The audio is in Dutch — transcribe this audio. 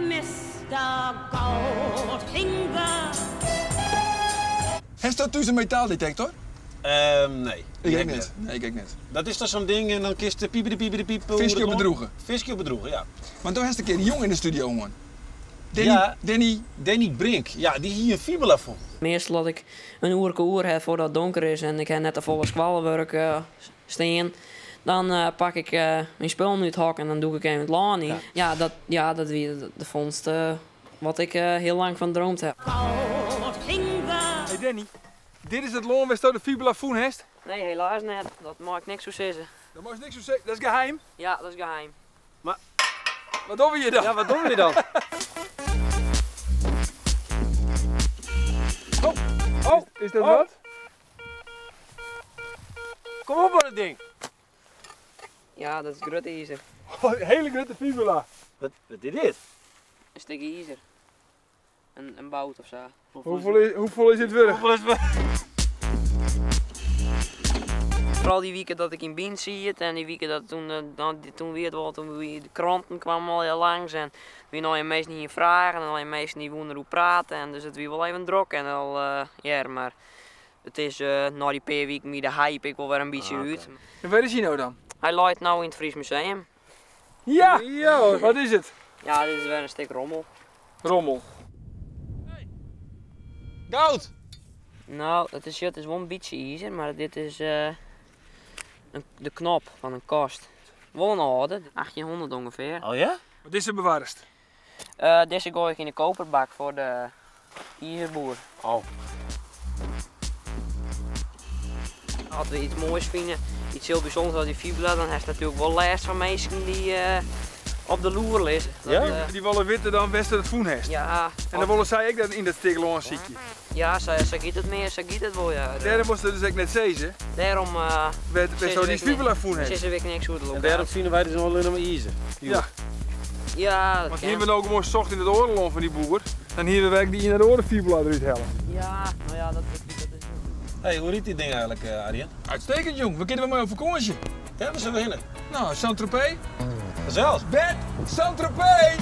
Mr. Goldfinger. Heeft dat dus een metaaldetector? Nee. Ik niet. Nee, ik niet. Dat is toch zo'n ding en dan kist de piep. Visje op bedroegen. Visje op bedroegen, ja. Maar toen heeft een keer een jongen in de studio, man. Danny Brink. Ja, die hier een fibula voor. Meestal dat ik een uur heb voordat het donker is en ik heb net de volle squallenwerk staan. Dan pak ik mijn spullen uit het hok en dan doe ik even het laan in. Ja, dat weer de vondst wat ik heel lang van droomd heb. Hey Danny, dit is het loon waar je de fibula voen hebt? Nee, helaas net. Dat mag ik niks zo zeggen. Dat mag je niks zo zeggen. Dat is geheim. Ja, dat is geheim. Maar wat doen we hier dan? Ja, wat doen we dan? Oh, is dat wat? Kom op met het ding. Ja, dat is grote ijzer. Oh, een hele grote fibula. Wat is dit? Een stukje ijzer. Een bout of zo. Hoeveel is het weer? Vooral die weken dat ik in Bien zie het en die weken dat toen weer wat, toen de kranten kwamen al heel langs en wie nou je meesten niet vragen en al je meesten niet wonder hoe praten en dus het wie wel even druk en al ja, maar het is na die paar weken met de hype ik wel weer een beetje uit. En waar is hij nou dan? Hij loopt nou in het Fries Museum. Ja! Wat is het? Ja, dit is weer een stuk rommel. Rommel. Goud! Nou, het is wel een beetje ijzer, maar dit is de knop van een kast. Wel een oude, 1800 ongeveer. Oh ja? Wat is er bewaarst? Deze gooi ik in de koperbak voor de ijzerboer. Oh. Als we iets moois vinden, iets heel bijzonders als die fibula, dan heeft natuurlijk wel lijst van mensen die op de loer liggen. Ja? Die willen weten dan best dat het voen heeft. Ja. En dan willen zij ik dat in dat stikloon ziekje. Ja, ze giet het meer, ze giet het wel, ja. Daarom moest het dus ik net zeggen. Daarom Best zo die fibula voen heeft. ze weet niks hoe het En loopt. daarom zien wij dus nog alleen maar ijzer. Ja. Ja, dat Want kan. hier hebben we ook mooi zocht in het oorlog van die boer. En hier werkt die in de oren fibula eruit hellen. Ja, nou ja, dat is. Hey, hoe riet die ding eigenlijk, Arjen? Uitstekend jong, we kunnen wel maar op vakantie. Ja, we zullen beginnen. Nou, Saint-Tropez. Zelfs. Bed, Saint-Tropez!